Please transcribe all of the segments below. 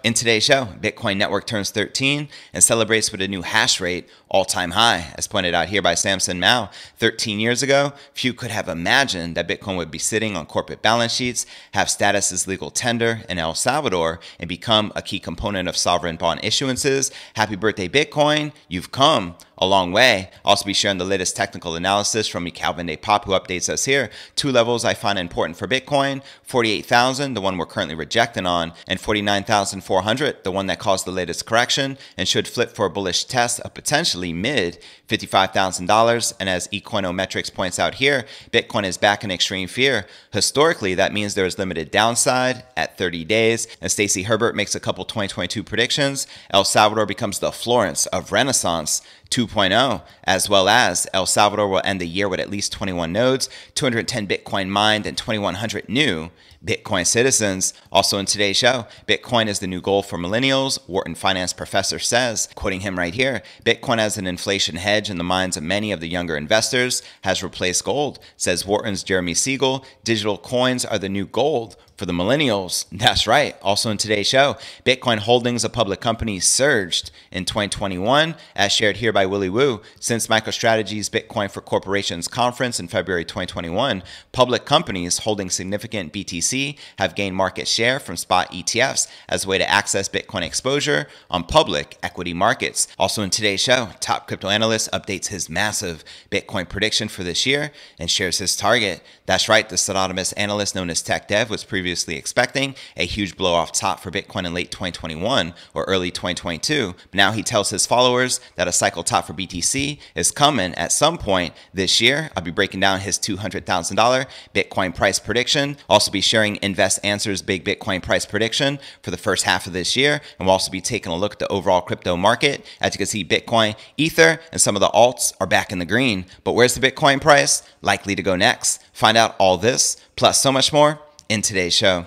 In today's show, Bitcoin network turns 13 and celebrates with a new hash rate all-time high. As pointed out here by Samson Mao, 13 years ago, few could have imagined that Bitcoin would be sitting on corporate balance sheets, have status as legal tender in El Salvador, and become a key component of sovereign bond issuances. Happy birthday, Bitcoin. You've come a long way. I'll also be sharing the latest technical analysis from Calvin Day Pop, who updates us here. Two levels I find important for Bitcoin: 48,000, the one we're currently rejecting on, and 49,400, the one that caused the latest correction and should flip for a bullish test of potentially mid $55,000. And as Econometrics points out here, Bitcoin is back in extreme fear. Historically, that means there is limited downside at 30 days. And Stacey Herbert makes a couple 2022 predictions. El Salvador becomes the Florence of Renaissance 2.0, as well as El Salvador will end the year with at least 21 nodes, 210 Bitcoin mined, and 2,100 new Bitcoin citizens. Also in today's show, Bitcoin is the new gold for millennials, Wharton finance professor says. Quoting him right here, Bitcoin as an inflation hedge in the minds of many of the younger investors has replaced gold, says Wharton's Jeremy Siegel. Digital coins are the new gold for the millennials. That's right. Also in today's show, Bitcoin holdings of public companies surged in 2021, as shared here by Willy Woo. Since MicroStrategy's Bitcoin for Corporations conference in February 2021, public companies holding significant BTC have gained market share from spot ETFs as a way to access Bitcoin exposure on public equity markets. Also in today's show, top crypto analyst updates his massive Bitcoin prediction for this year and shares his target. That's right, the pseudonymous analyst known as TechDev was previously expecting a huge blow off top for Bitcoin in late 2021 or early 2022. But now he tells his followers that a cycle top for BTC is coming at some point this year. I'll be breaking down his $200,000 Bitcoin price prediction. Also be sharing Invest Answer's big Bitcoin price prediction for the first half of this year. And we'll also be taking a look at the overall crypto market. As you can see, Bitcoin, Ether, and some of the alts are back in the green. But where's the Bitcoin price likely to go next? Find out all this, plus so much more, in today's show.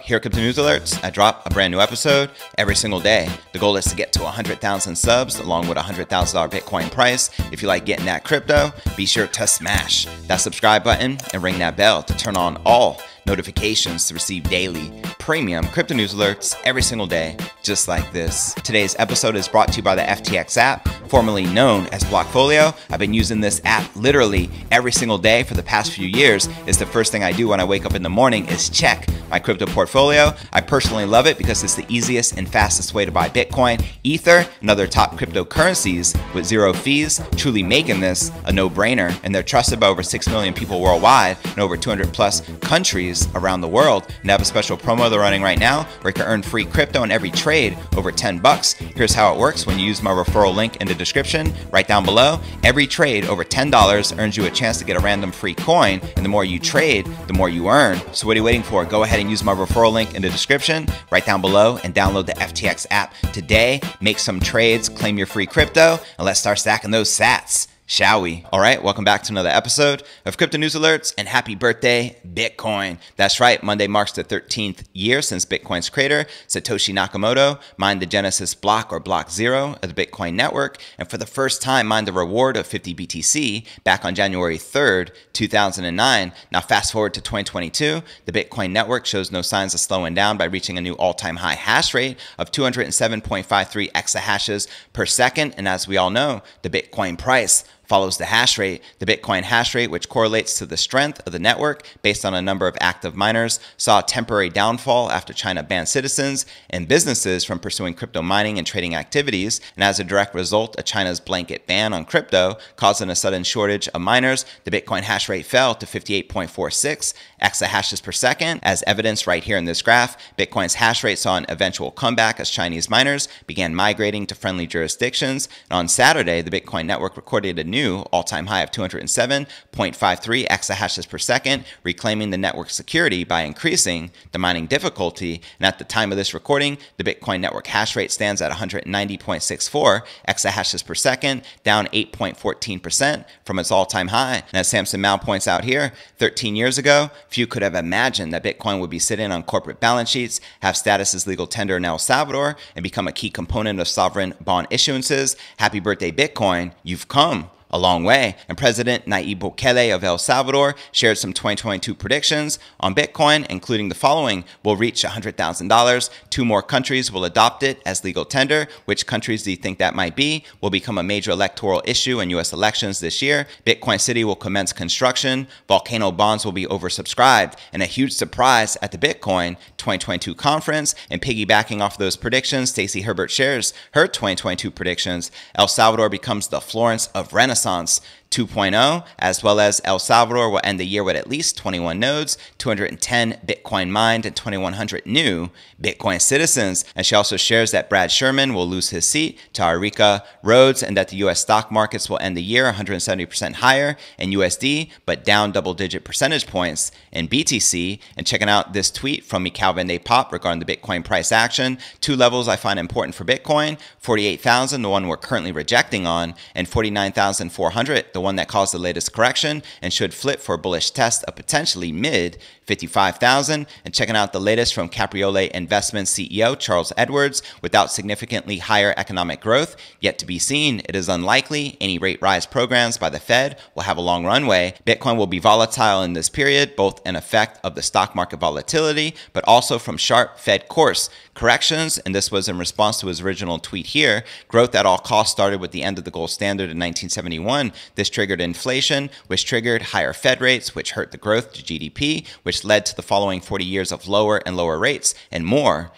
Here at Crypto News Alerts, I drop a brand new episode every single day. The goal is to get to 100,000 subs along with a $100,000 Bitcoin price. If you like getting that crypto, be sure to smash that subscribe button and ring that bell to turn on all notifications to receive daily premium crypto news alerts every single day, just like this. Today's episode is brought to you by the FTX app, formerly known as Blockfolio. I've been using this app literally every single day for the past few years. It's the first thing I do when I wake up in the morning is check my crypto portfolio. I personally love it because it's the easiest and fastest way to buy Bitcoin, Ether, and other top cryptocurrencies with zero fees, truly making this a no-brainer. And they're trusted by over 6 million people worldwide and over 200 plus countries around the world. And they have a special promo they're running right now where you can earn free crypto in every trade over 10 bucks. Here's how it works when you use my referral link in the description right down below. Every trade over $10 earns you a chance to get a random free coin, and the more you trade, the more you earn. So what are you waiting for? Go ahead and use my referral link in the description right down below and download the FTX app today. Make some trades, claim your free crypto, and let's start stacking those sats, shall we? All right, welcome back to another episode of Crypto News Alerts, and happy birthday, Bitcoin. That's right, Monday marks the 13th year since Bitcoin's creator, Satoshi Nakamoto, mined the Genesis block or block 0 of the Bitcoin network, and for the first time mined the reward of 50 BTC back on January 3rd, 2009. Now fast forward to 2022, the Bitcoin network shows no signs of slowing down by reaching a new all-time high hash rate of 207.53 exahashes per second, and as we all know, the Bitcoin price follows the hash rate. The Bitcoin hash rate, which correlates to the strength of the network based on a number of active miners, saw a temporary downfall after China banned citizens and businesses from pursuing crypto mining and trading activities. And as a direct result of China's blanket ban on crypto, causing a sudden shortage of miners, the Bitcoin hash rate fell to 58.46 exahashes per second. As evidenced right here in this graph, Bitcoin's hash rate saw an eventual comeback as Chinese miners began migrating to friendly jurisdictions. And on Saturday, the Bitcoin network recorded a new all-time high of 207.53 exahashes per second, reclaiming the network security by increasing the mining difficulty. And at the time of this recording, the Bitcoin network hash rate stands at 190.64 exahashes per second, down 8.14% from its all-time high. And as Samson Mao points out here, 13 years ago, few could have imagined that Bitcoin would be sitting on corporate balance sheets, have status as legal tender in El Salvador, and become a key component of sovereign bond issuances. Happy birthday, Bitcoin. You've come a long way. And President Nayib Bukele of El Salvador shared some 2022 predictions on Bitcoin, including the following: will reach $100,000. 2 more countries will adopt it as legal tender. Which countries do you think that might be? Will become a major electoral issue in U.S. elections this year. Bitcoin City will commence construction. Volcano bonds will be oversubscribed. And a huge surprise at the Bitcoin 2022 conference. And piggybacking off those predictions, Stacey Herbert shares her 2022 predictions. El Salvador becomes the Florence of Renaissance 2.0, as well as El Salvador will end the year with at least 21 nodes, 210 Bitcoin mined, and 2,100 new Bitcoin citizens. And she also shares that Brad Sherman will lose his seat to Arika Rhodes, and that the U.S. stock markets will end the year 170% higher in USD, but down double-digit percentage points in BTC. And checking out this tweet from Mikhail Van de Popp regarding the Bitcoin price action: 2 levels I find important for Bitcoin: 48,000, the one we're currently rejecting on, and 49,400, the one that caused the latest correction and should flip for a bullish test of potentially mid 55,000. And checking out the latest from Capriole Investments CEO Charles Edwards: without significantly higher economic growth yet to be seen, it is unlikely any rate rise programs by the Fed will have a long runway. Bitcoin will be volatile in this period, both an effect of the stock market volatility, but also from sharp Fed course corrections. And this was in response to his original tweet here: growth at all costs started with the end of the gold standard in 1971. This triggered inflation, which triggered higher Fed rates, which hurt the growth to GDP, which led to the following 40 years of lower and lower rates and more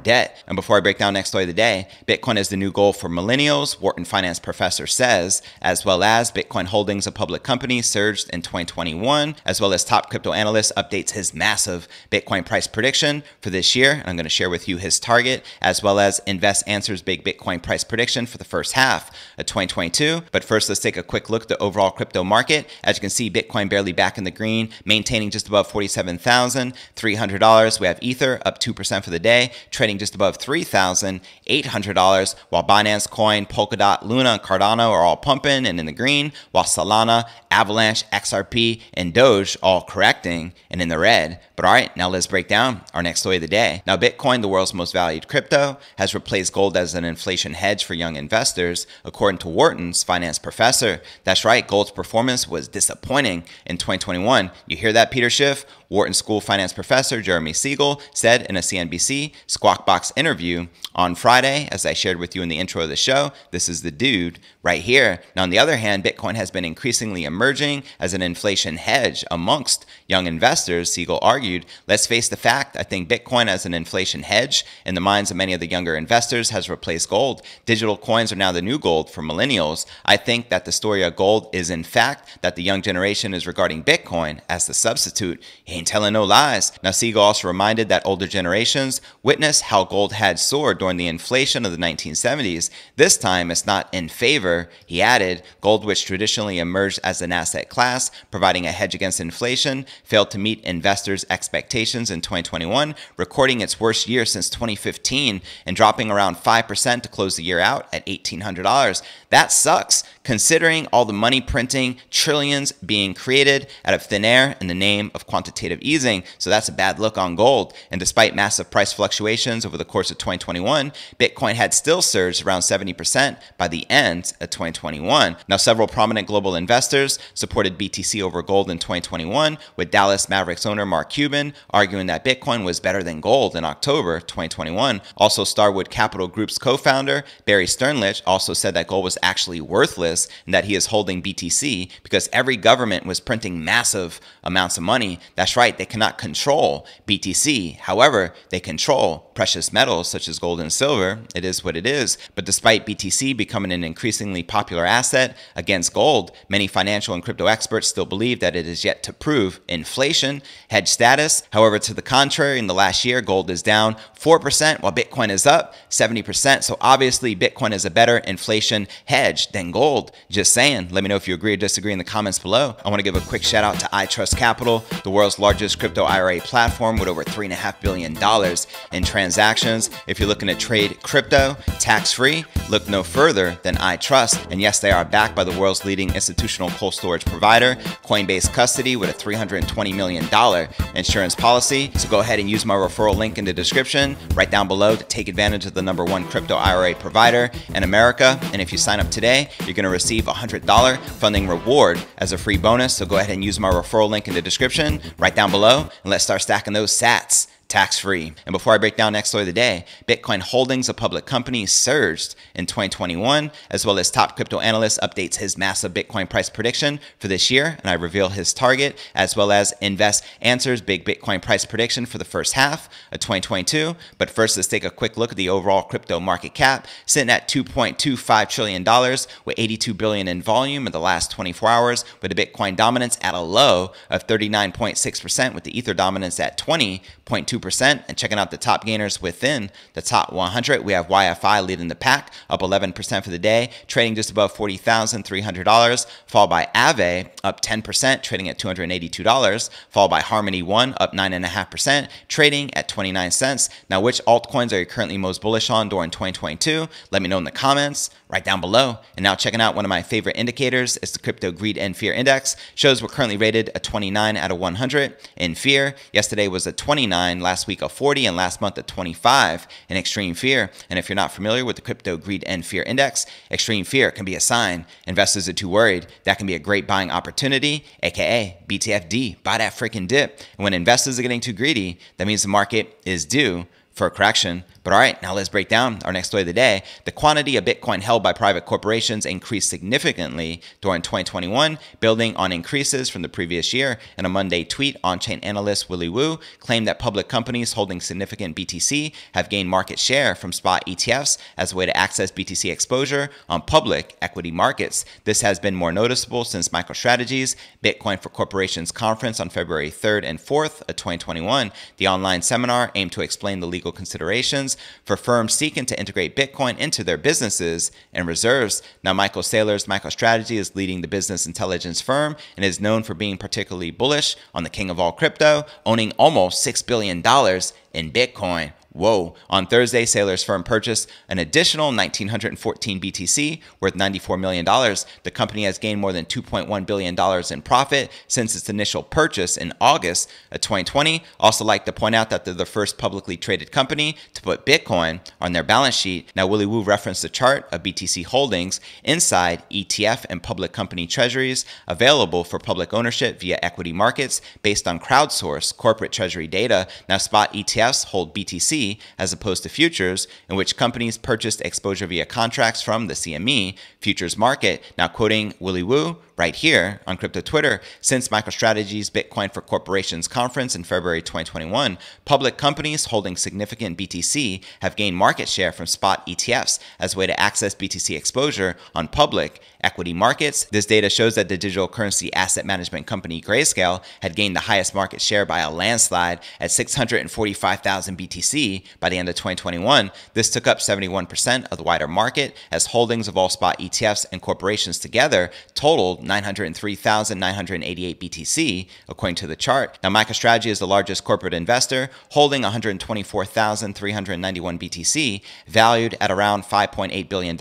debt. And before I break down next story of the day, Bitcoin is the new gold for millennials, Wharton finance professor says, as well as Bitcoin holdings of public companies surged in 2021, as well as top crypto analyst updates his massive Bitcoin price prediction for this year. And I'm going to share with you his target, as well as Invest Answers big Bitcoin price prediction for the first half of 2022. But first, let's take a quick look at the overall crypto market. As you can see, Bitcoin barely back in the green, maintaining just above $47,300. We have Ether up 2% for the day, trading just above $3,800, while Binance Coin, Polkadot, Luna, and Cardano are all pumping and in the green, while Solana, Avalanche, XRP, and Doge all correcting and in the red. But all right, now let's break down our next story of the day. Now, Bitcoin, the world's most valued crypto, has replaced gold as an inflation hedge for young investors, according to Wharton's finance professor. That's right, gold's performance was disappointing in 2021. You hear that, Peter Schiff? Wharton School finance professor Jeremy Siegel said in a CNBC Squawk Box interview on Friday, as I shared with you in the intro of the show. This is the dude right here. Now, on the other hand, Bitcoin has been increasingly emerging as an inflation hedge amongst young investors, Siegel argued. Let's face the fact, I think Bitcoin as an inflation hedge in the minds of many of the younger investors has replaced gold. Digital coins are now the new gold for millennials. I think that the story of gold is in fact that the young generation is regarding Bitcoin as the substitute. He ain't telling no lies. Now, Siegel also reminded that older generations witnessed how gold had soared during the inflation of the 1970s. This time, it's not in favor. He added, gold, which traditionally emerged as an asset class, providing a hedge against inflation, failed to meet investors' expectations in 2021, recording its worst year since 2015 and dropping around 5% to close the year out at $1,800. That sucks, considering all the money printing, trillions being created out of thin air in the name of quantitative easing. So that's a bad look on gold. And despite massive price fluctuations over the course of 2021, Bitcoin had still surged around 70% by the end of 2021. Now, several prominent global investors supported BTC over gold in 2021, with Dallas Mavericks owner Mark Cuban arguing that Bitcoin was better than gold in October 2021. Also, Starwood Capital Group's co-founder Barry Sternlich also said that gold was actually worthless and that he is holding BTC because every government was printing massive amounts of money. That's right, they cannot control BTC. However, they control precious metals such as gold and silver. It is what it is. But despite BTC becoming an increasingly popular asset against gold, many financial and crypto experts still believe that it is yet to prove inflation hedge status. However, to the contrary, in the last year, gold is down 4% while Bitcoin is up 70%. So obviously, Bitcoin is a better inflation hedge than gold. Just saying. Let me know if you agree or disagree in the comments below. I want to give a quick shout out to iTrust Capital, the world's largest largest crypto IRA platform with over $3.5 billion in transactions. If you're looking to trade crypto tax-free, look no further than iTrust. And yes, they are backed by the world's leading institutional cold storage provider, Coinbase Custody, with a $320 million insurance policy. So go ahead and use my referral link in the description right down below to take advantage of the #1 crypto IRA provider in America. And if you sign up today, you're going to receive a $100 funding reward as a free bonus. So go ahead and use my referral link in the description right down below, and let's start stacking those sats tax-free. And before I break down next story of the day, Bitcoin holdings of public companies surged in 2021, as well as top crypto analyst updates his massive Bitcoin price prediction for this year, and I reveal his target, as well as Invest answers big Bitcoin price prediction for the first half of 2022. But first, let's take a quick look at the overall crypto market cap, sitting at $2.25 trillion with $82 billion in volume in the last 24 hours, with the Bitcoin dominance at a low of 39.6%, with the Ether dominance at 20.2%. And checking out the top gainers within the top 100, we have YFI leading the pack, up 11% for the day, trading just above $40,300, followed by Aave, up 10%, trading at $282, followed by Harmony One, up 9.5%, trading at 29 cents. Now, which altcoins are you currently most bullish on during 2022? Let me know in the comments right down below. And now checking out one of my favorite indicators is the Crypto Greed and Fear Index. Shows we're currently rated a 29 out of 100 in fear. Yesterday was a 29, last week a 40, and last month a 25 in extreme fear. And if you're not familiar with the Crypto Greed and Fear Index, extreme fear can be a sign investors are too worried. That can be a great buying opportunity, aka BTFD, buy that freaking dip. And when investors are getting too greedy, that means the market is due for a correction. But all right, now let's break down our next story of the day. The quantity of Bitcoin held by private corporations increased significantly during 2021, building on increases from the previous year. In a Monday tweet, on-chain analyst Willy Woo claimed that public companies holding significant BTC have gained market share from spot ETFs as a way to access BTC exposure on public equity markets. This has been more noticeable since MicroStrategy's Bitcoin for Corporations conference on February 3rd and 4th of 2021. The online seminar aimed to explain the legal considerations for firms seeking to integrate Bitcoin into their businesses and reserves. Now, Michael Saylor's MicroStrategy is leading the business intelligence firm and is known for being particularly bullish on the king of all crypto, owning almost $6 billion in Bitcoin. Whoa. On Thursday, Saylor's firm purchased an additional 1,914 BTC worth $94 million. The company has gained more than $2.1 billion in profit since its initial purchase in August of 2020. Also like to point out that they're the first publicly traded company to put Bitcoin on their balance sheet. Now, Willy Woo referenced the chart of BTC holdings inside ETF and public company treasuries available for public ownership via equity markets based on crowdsourced corporate treasury data. Now, spot ETFs hold BTC as opposed to futures, in which companies purchased exposure via contracts from the CME futures market. Now, quoting Willy Woo right here on crypto Twitter, since MicroStrategy's Bitcoin for Corporations conference in February 2021, public companies holding significant BTC have gained market share from spot ETFs as a way to access BTC exposure on public equity markets. This data shows that the digital currency asset management company Grayscale had gained the highest market share by a landslide at 645,000 BTC by the end of 2021. This took up 71% of the wider market, as holdings of all spot ETFs and corporations together totaled 903,988 BTC, according to the chart. Now, MicroStrategy is the largest corporate investor, holding 124,391 BTC, valued at around $5.8 billion,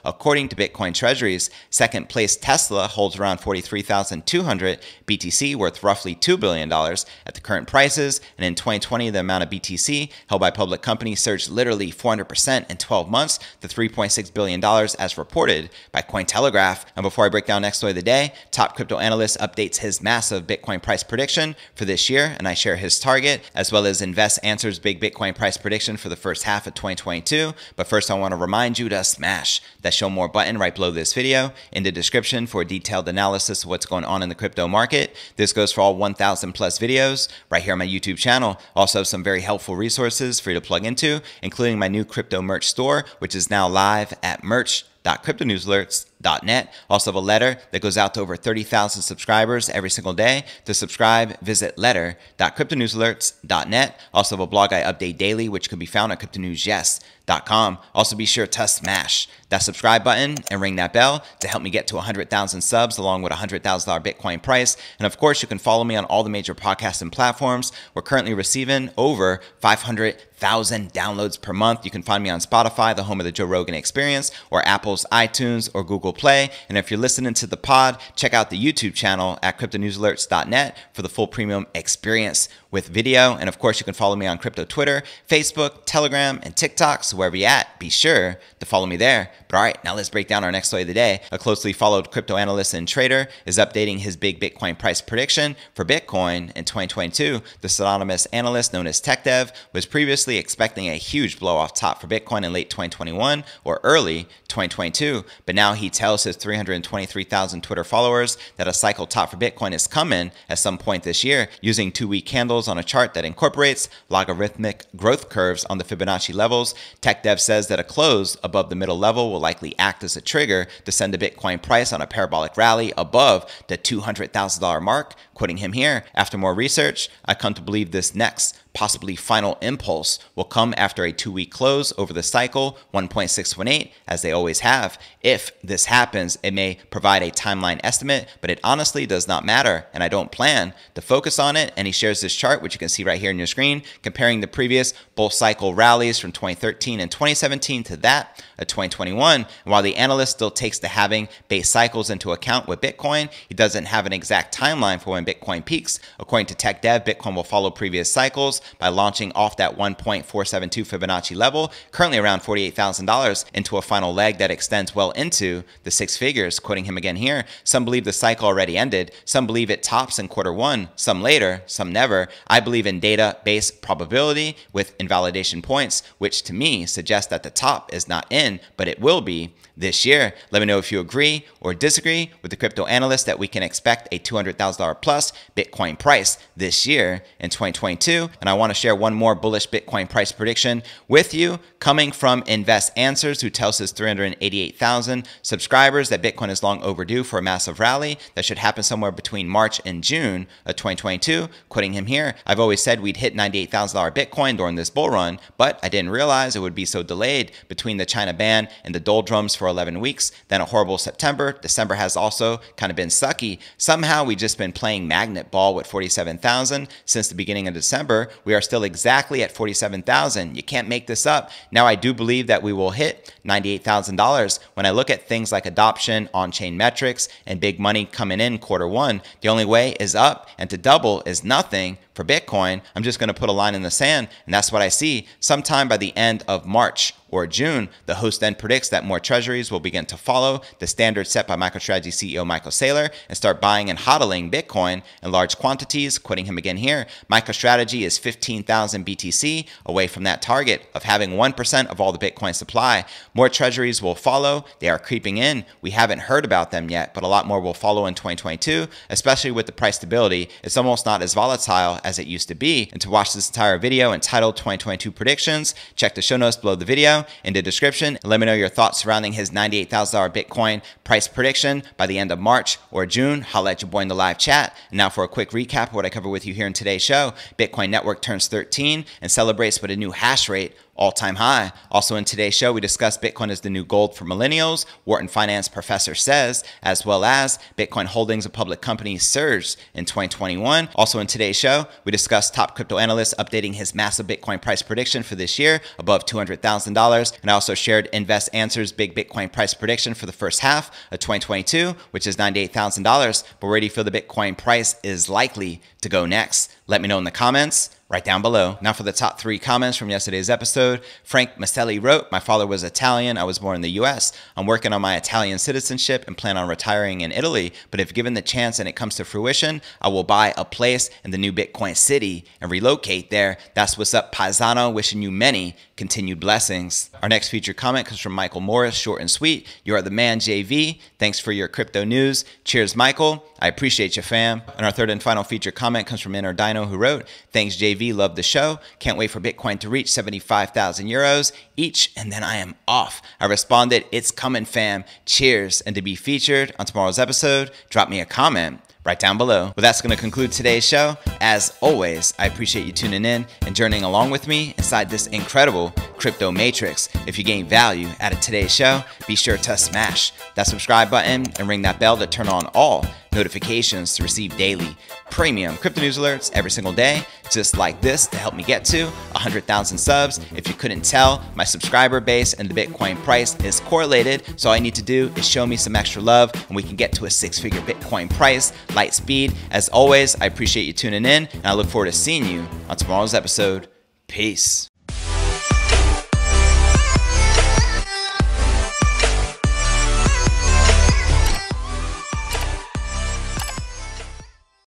according to Bitcoin treasuries. Second place, Tesla holds around 43,200 BTC, worth roughly $2 billion at the current prices. And in 2020, the amount of BTC held by public companies surged literally 400% in 12 months to $3.6 billion, as reported by Cointelegraph. And before I break down next story of the day, top crypto analyst updates his massive Bitcoin price prediction for this year, and I share his target, as well as Invest answers big Bitcoin price prediction for the first half of 2022. But first, I want to remind you to smash that show more button right below this video in the description for a detailed analysis of what's going on in the crypto market. This goes for all 1,000 plus videos right here on my YouTube channel. Also, some very helpful resources for you to plug into, including my new crypto merch store, which is now live at merch.cryptonewsalerts.com. cryptonewsalerts.net. Also have a letter that goes out to over 30,000 subscribers every single day. To subscribe, visit letter.cryptonewsalerts.net. Also have a blog I update daily, which can be found at cryptonewsyes.com. Also be sure to smash that subscribe button and ring that bell to help me get to 100,000 subs along with a $100,000 Bitcoin price. And of course, you can follow me on all the major podcasting platforms. We're currently receiving over 500,000 downloads per month. You can find me on Spotify, the home of the Joe Rogan Experience, or Apple's iTunes or Google Play. And if you're listening to the pod, check out the YouTube channel at cryptonewsalerts.net for the full premium experience with video. And of course, you can follow me on crypto Twitter, Facebook, Telegram, and TikTok. So wherever you're at, be sure to follow me there. But all right, now let's break down our next story of the day. A closely followed crypto analyst and trader is updating his big Bitcoin price prediction for Bitcoin in 2022. The pseudonymous analyst known as TechDev was previously expecting a huge blow off top for Bitcoin in late 2021 or early 2022. But now he tells his 323,000 Twitter followers that a cycle top for Bitcoin is coming at some point this year using 2-week candles on a chart that incorporates logarithmic growth curves on the Fibonacci levels. TechDev says that a close above the middle level will likely act as a trigger to send the Bitcoin price on a parabolic rally above the $200,000 mark. Quoting him here, after more research, I come to believe this next, possibly final impulse will come after a 2-week close over the cycle 1.618, as they always have. If this happens, it may provide a timeline estimate, but it honestly does not matter, and I don't plan to focus on it. And he shares this chart, which you can see right here on your screen, comparing the previous bull cycle rallies from 2013 and 2017 to that of 2021. And while the analyst still takes the halving base cycles into account with Bitcoin, he doesn't have an exact timeline for when Bitcoin peaks. According to TechDev, Bitcoin will follow previous cycles by launching off that 1.472 Fibonacci level, currently around $48,000, into a final leg that extends well into the six figures. Quoting him again here, some believe the cycle already ended, some believe it tops in Q1, some later, some never. I believe in data-based probability with invalidation points, which to me suggests that the top is not in, but it will be this year. Let me know if you agree or disagree with the crypto analyst that we can expect a $200,000 plus Bitcoin price this year in 2022. And I want to share one more bullish Bitcoin price prediction with you coming from Invest Answers, who tells his 388,000 subscribers that Bitcoin is long overdue for a massive rally that should happen somewhere between March and June of 2022. Quoting him here, I've always said we'd hit $98,000 Bitcoin during this bull run, but I didn't realize it would be so delayed between the China ban and the doldrums for 11 weeks, then a horrible September. December has also kind of been sucky. Somehow we just been playing magnet ball with 47,000 since the beginning of December. We are still exactly at 47,000. You can't make this up. Now I do believe that we will hit $98,000. When I look at things like adoption, on-chain metrics, and big money coming in Q1, the only way is up, and to double is nothing for Bitcoin. I'm just going to put a line in the sand, and that's what I see. Sometime by the end of March or June, the host then predicts that more treasuries will begin to follow the standard set by MicroStrategy CEO Michael Saylor and start buying and hodling Bitcoin in large quantities. Quoting him again here, MicroStrategy is 15,000 BTC away from that target of having 1% of all the Bitcoin supply. More treasuries will follow. They are creeping in. We haven't heard about them yet, but a lot more will follow in 2022, especially with the price stability. It's almost not as volatile as it used to be. And to watch this entire video entitled 2022 Predictions, check the show notes below the video in the description and let me know your thoughts surrounding his $98,000 Bitcoin price prediction by the end of March or June. Holla at your boy in the live chat. And now for a quick recap of what I covered with you here in today's show. Bitcoin Network turns 13 and celebrates with a new hash rate all-time high. Also in today's show, we discussed Bitcoin is the new gold for millennials, Wharton finance professor says, as well as Bitcoin holdings of public companies surged in 2021. Also in today's show, we discussed top crypto analyst updating his massive Bitcoin price prediction for this year above $200,000. And I also shared Invest Answers' big Bitcoin price prediction for the first half of 2022, which is $98,000. But where do you feel the Bitcoin price is likely to go next? Let me know in the comments right down below. Now for the top 3 comments from yesterday's episode. Frank Maselli wrote, my father was Italian. I was born in the US. I'm working on my Italian citizenship and plan on retiring in Italy. But if given the chance and it comes to fruition, I will buy a place in the new Bitcoin city and relocate there. That's what's up, Paisano. Wishing you many continued blessings. Our next featured comment comes from Michael Morris, short and sweet. You are the man, JV. Thanks for your crypto news. Cheers, Michael. I appreciate you, fam. And our third and final feature comment comes from Inner Dino, who wrote, "Thanks, JV. Love the show. Can't wait for Bitcoin to reach 75,000 euros each, and then I am off." I responded, "It's coming, fam. Cheers." And to be featured on tomorrow's episode, drop me a comment right down below. Well, that's going to conclude today's show. As always, I appreciate you tuning in and journeying along with me inside this incredible crypto matrix. If you gain value out of today's show, be sure to smash that subscribe button and ring that bell to turn on all notifications to receive daily premium crypto news alerts every single day, just like this, to help me get to 100,000 subs. If you couldn't tell, my subscriber base and the Bitcoin price is correlated, so all I need to do is show me some extra love and we can get to a six-figure Bitcoin price, light speed. As always, I appreciate you tuning in, and I look forward to seeing you on tomorrow's episode. Peace.